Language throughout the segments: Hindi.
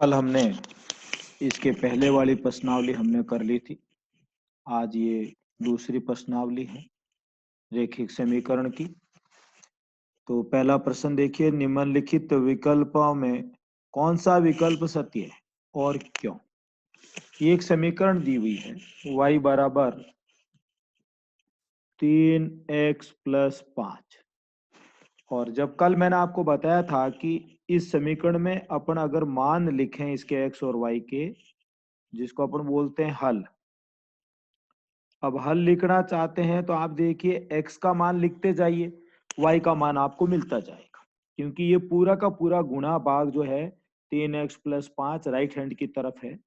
कल हमने इसके पहले वाली प्रश्नावली हमने कर ली थी। आज ये दूसरी प्रश्नावली है रैखिक समीकरण की। तो पहला प्रश्न देखिए, निम्नलिखित विकल्पों में कौन सा विकल्प सत्य है और क्यों। ये एक समीकरण दी हुई है, y बराबर 3x+5। और जब कल मैंने आपको बताया था कि इस समीकरण में अपन अगर मान लिखें इसके x और y के, जिसको अपन बोलते हैं हल। अब हल लिखना चाहते हैं तो आप देखिए x का मान लिखते जाइए, y का मान आपको मिलता जाएगा, क्योंकि ये पूरा का पूरा गुणा भाग जो है 3x+5 राइट हैंड की तरफ है।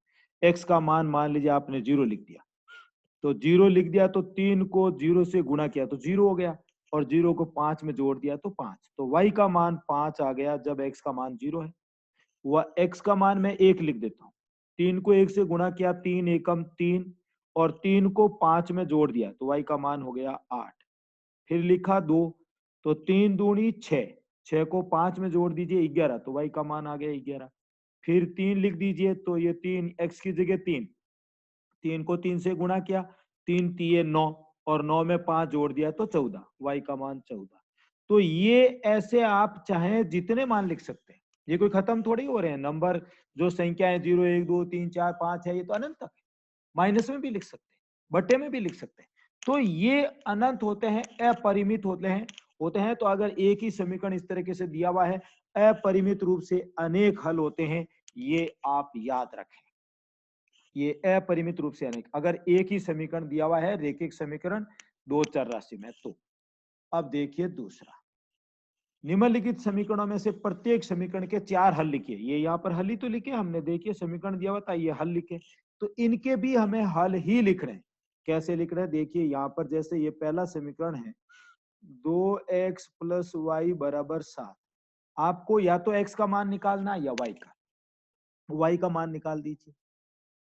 x का मान लीजिए आपने 0 लिख दिया, तो 0 लिख दिया तो 3 को 0 से गुणा किया तो 0 हो गया, और 0 को 5 में जोड़ दिया तो 5। तो y का मान 5 आ गया जब x का मान 0 है। वह x का मान मैं 1 लिख देता हूँ। 3 को 1 से गुणा किया, 3 एकम 3, और 3 को 5 में जोड़ दिया तो y का मान हो गया 8। फिर लिखा 2, तो 3 दूनी 6, 6 को 5 में जोड़ दीजिए 11, तो y का मान आ गया 11। फिर 3 लिख दीजिए, तो ये 3 x की जगह 3, 3 को 3 से गुणा किया, 3 तिये 9, और 9 में 5 जोड़ दिया तो 14, y का मान 14। तो ये ऐसे आप चाहे जितने मान लिख सकते हैं, ये कोई खत्म थोड़ी हो रहे हैं। नंबर जो संख्याएं 0 1 2 3 4 5 है, ये तो अनंत तक है। माइनस में भी लिख सकते हैं, बट्टे में भी लिख सकते हैं। तो ये अनंत होते हैं, अपरिमित होते हैं। तो अगर एक ही समीकरण इस तरीके से दिया हुआ है, अपरिमित रूप से अनेक हल होते हैं, ये आप याद रखें। ये अपरिमित रूप से अनेक, अगर एक ही समीकरण दिया हुआ है, रैखिक समीकरण दो चर राशि में। तो अब देखिए दूसरा, निम्नलिखित समीकरणों में से प्रत्येक समीकरण के 4 हल लिखिए। ये यहाँ पर हल ही तो लिखे हमने, देखिए समीकरण दिया हुआ था, ये हल लिखे, तो इनके भी हमें हल ही लिख रहे हैं। कैसे लिख रहे हैं देखिए, यहाँ पर जैसे ये पहला समीकरण है 2x+y बराबर 7। आपको या तो x का मान निकालना या y का मान निकाल दीजिए।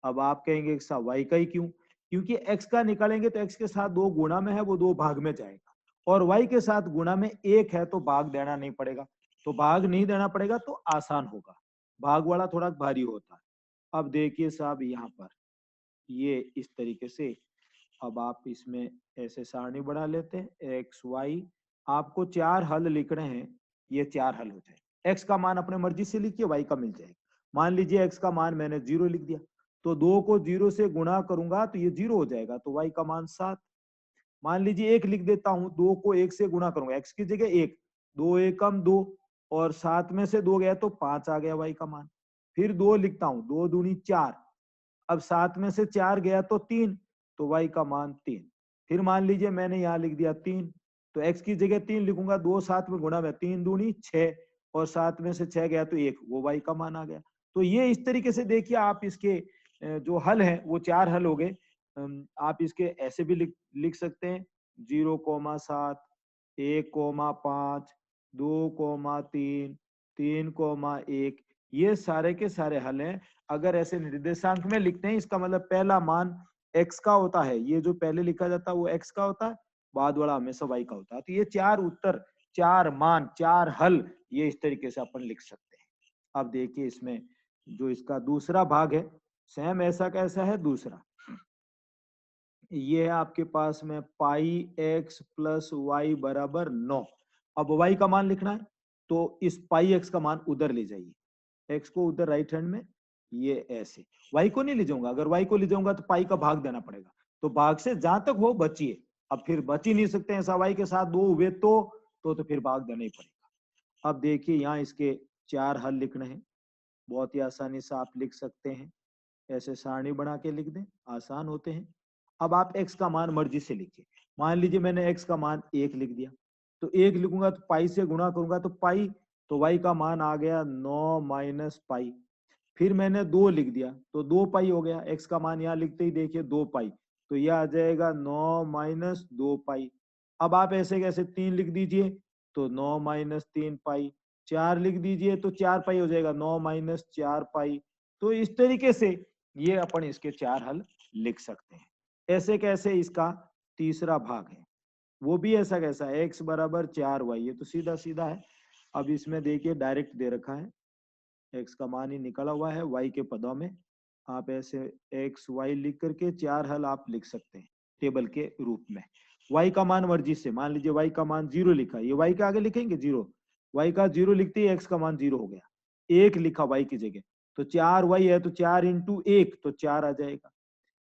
अब आप कहेंगे साहब y का ही क्यों? क्योंकि x का निकालेंगे तो x के साथ 2 गुणा में है, वो 2 भाग में जाएगा, और y के साथ गुणा में 1 है तो भाग देना नहीं पड़ेगा। तो भाग नहीं देना पड़ेगा तो आसान होगा, भाग वाला थोड़ा भारी होता है। अब देखिए साहब यहाँ पर ये इस तरीके से, अब आप इसमें ऐसे सारणी बढ़ा लेते हैं x y। आपको 4 हल लिख रहे हैं, ये 4 हल हो जाए। x का मान अपने मर्जी से लिखिए, y का मिल जाएगा। मान लीजिए x का मान मैंने 0 लिख दिया, तो 2 को 0 से गुणा करूंगा तो ये 0 हो जाएगा, तो y का मान 7। मान लीजिए 1 लिख देता हूं, 2 को 1 से गुणा करूंगा, x की जगह 1, 2 एकम 2, और 7 में से 2 गया तो 5 आ गया y का मान। फिर 2 लिखता हूं, 2 दूनी 4, अब 7 में से 4 गया तो 3, तो y का मान 3। फिर मान लीजिए मैंने यहाँ लिख दिया 3, तो x की जगह 3 लिखूंगा, 2 7 में गुणा में, 3 दूनी 6, और 7 में से 6 गया तो 1, वो y का मान आ गया। तो ये इस तरीके से देखिए आप इसके जो हल है वो 4 हल हो गए। आप इसके ऐसे भी लिख सकते हैं, 0,7, 1,5, 2,3, 3,1, ये सारे के सारे हल हैं। अगर ऐसे निर्देशांक में लिखते हैं, इसका मतलब पहला मान x का होता है, ये जो पहले लिखा जाता है वो x का होता है, बाद वाला हमेशा y का होता है। तो ये 4 उत्तर, 4 मान, 4 हल, ये इस तरीके से अपन लिख सकते हैं। अब देखिए इसमें जो इसका दूसरा भाग है, सेम ऐसा कैसा है दूसरा, ये है आपके पास में πx+y बराबर 9। अब y का मान लिखना है, तो इस πx का मान उधर ले जाइए, x को उधर राइट हैंड में, ये ऐसे। y को नहीं ले जाऊंगा, अगर y को ले जाऊंगा तो पाई का भाग देना पड़ेगा, तो भाग से जहां तक हो बचिए। अब फिर बच ही नहीं सकते हैं, ऐसा y के साथ 2 हुए तो फिर भाग देना ही पड़ेगा। अब देखिए यहाँ इसके 4 हल लिखने हैं, बहुत ही आसानी से आप लिख सकते हैं, ऐसे सारणी बना के लिख दें, आसान होते हैं। अब आप x का मान मर्जी से लिखिए। मान लीजिए मैंने x का मान 1 लिख दिया, तो 1 लिखूंगा तो पाई से गुणा करूंगा तो पाई, तो y का मान आ गया 9 माइनस पाई। फिर मैंने 2 लिख दिया तो 2 पाई हो गया, x का मान यहाँ लिखते ही देखिए 2 पाई, तो यह आ जाएगा 9 माइनस 2 पाई। अब आप ऐसे कैसे 3 लिख दीजिए, तो 9 माइनस 3 पाई। 4 लिख दीजिए तो 4 पाई हो जाएगा, 9 माइनस 4 पाई। तो इस तरीके से ये अपन इसके 4 हल लिख सकते हैं। ऐसे कैसे इसका तीसरा भाग है, वो भी ऐसा कैसा है, x बराबर 4y, ये तो सीधा सीधा है। अब इसमें देखिए डायरेक्ट दे रखा है x का मान ही निकला हुआ है y के पदों में। आप ऐसे x y लिख करके 4 हल आप लिख सकते हैं टेबल के रूप में। y का मान मर्जी से, मान लीजिए y का मान 0 लिखा, ये y के आगे लिखेंगे 0, y का 0 लिखते ही x का मान 0 हो गया, 1 लिखा y की जगह, तो 4y है तो 4 इंटू 1 तो 4 आ जाएगा।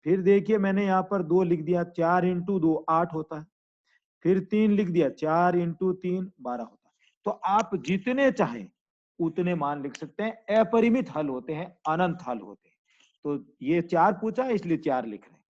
फिर देखिए मैंने यहाँ पर 2 लिख दिया, 4 इंटू 2 8 होता है। फिर 3 लिख दिया, 4 इंटू 3 12 होता है। तो आप जितने चाहें उतने मान लिख सकते हैं, अपरिमित हल होते हैं, अनंत हल होते हैं। तो ये 4 पूछा इसलिए 4 लिख रहे हैं।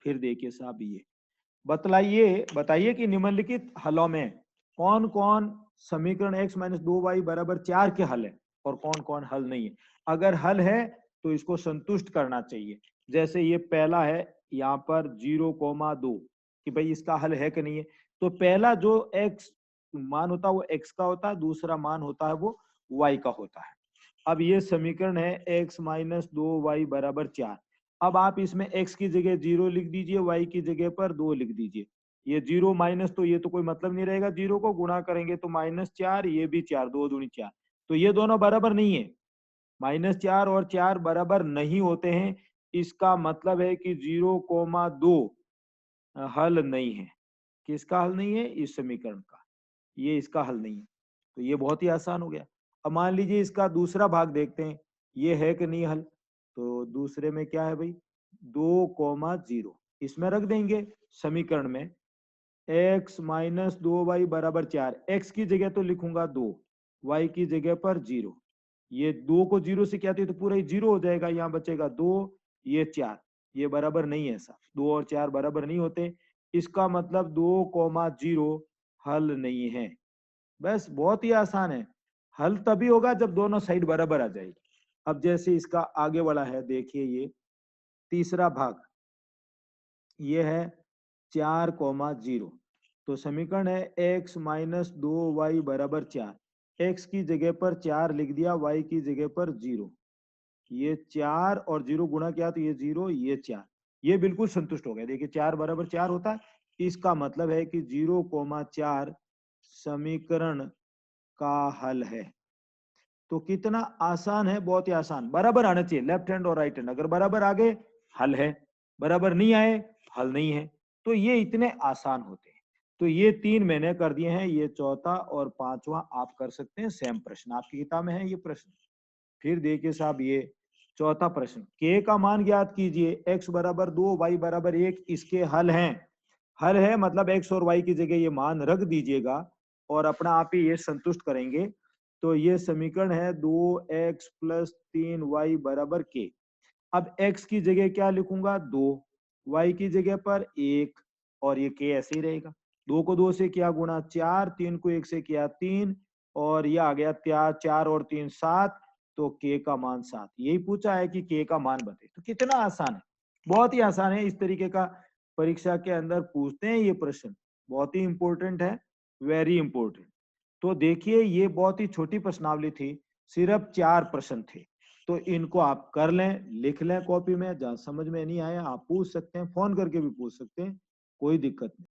फिर देखिए साहब ये बताइए कि निम्नलिखित हलों में कौन कौन समीकरण x माइनस 2y बराबर 4 के हल है और कौन कौन हल नहीं है। अगर हल है तो इसको संतुष्ट करना चाहिए। जैसे ये पहला है यहाँ पर 0,2 कि भाई इसका हल है कि नहीं है। तो पहला जो x मान होता है वो x का होता है, दूसरा मान होता है वो y का होता है। अब ये समीकरण है x माइनस 2y बराबर 4। अब आप इसमें x की जगह 0 लिख दीजिए, y की जगह पर 2 लिख दीजिए। ये 0 माइनस, तो ये तो कोई मतलब नहीं रहेगा, 0 को गुणा करेंगे तो -4, ये भी 4, 2 दूनी 4, तो ये दोनों बराबर नहीं है। -4 और 4 बराबर नहीं होते हैं, इसका मतलब है कि 0,2 हल नहीं है। किसका हल नहीं है? इस समीकरण का, ये इसका हल नहीं है। तो ये बहुत ही आसान हो गया। अब मान लीजिए इसका दूसरा भाग देखते हैं, ये है कि नहीं हल। तो दूसरे में क्या है भाई, 2,0 इसमें रख देंगे समीकरण में। x माइनस 2y बराबर 4, x की जगह तो लिखूंगा 2, y की जगह पर 0। ये 2 को 0 से क्या तो पूरा ही 0 हो जाएगा, यहाँ बचेगा 2, ये 4, ये बराबर नहीं है ऐसा, 2 और 4 बराबर नहीं होते। इसका मतलब 2,0 हल नहीं है। बस बहुत ही आसान है। हल तभी होगा जब दोनों साइड बराबर आ जाएगी। अब जैसे इसका आगे वाला है, देखिए ये तीसरा भाग, ये है 4,0। तो समीकरण है x माइनस 2y बराबर 4, x की जगह पर 4 लिख दिया, y की जगह पर 0। ये 4 और 0 गुणा किया तो ये 0, ये 4, ये बिल्कुल संतुष्ट हो गया। देखिए 4 बराबर 4 होता है, इसका मतलब है कि 0,4 समीकरण का हल है। तो कितना आसान है, बहुत ही आसान। बराबर आना चाहिए लेफ्ट हैंड और राइट हैंड, अगर बराबर आ गए हल है, बराबर नहीं आए हल नहीं है। तो ये इतने आसान होते हैं। तो ये 3 मैंने कर दिए हैं, ये चौथा और पांचवा आप कर सकते हैं। सेम प्रश्न आपकी किताब में है ये प्रश्न। फिर देखिए साहब ये चौथा प्रश्न, k का मान ज्ञात कीजिए, x बराबर 2 y बराबर 1 इसके हल हैं। हल है मतलब x और y की जगह ये मान रख दीजिएगा और अपना आप ही ये संतुष्ट करेंगे। तो ये समीकरण है 2x प्लस 3y बराबर k। अब x की जगह क्या लिखूंगा 2, y की जगह पर 1 और ये k ऐसे ही रहेगा। 2 को 2 से किया गुणा 4, 3 को 1 से किया 3 और ये आ गया 4 और 3 7, तो k का मान 7। यही पूछा है कि k का मान बताइए। तो कितना आसान है, बहुत ही आसान है। इस तरीके का परीक्षा के अंदर पूछते हैं ये प्रश्न, बहुत ही इंपॉर्टेंट है, वेरी इंपॉर्टेंट। तो देखिए ये बहुत ही छोटी प्रश्नावली थी, सिर्फ 4 प्रश्न थे। तो इनको आप कर लें, लिख लें कॉपी में, जहां समझ में नहीं आया आप पूछ सकते हैं, फोन करके भी पूछ सकते हैं, कोई दिक्कत नहीं।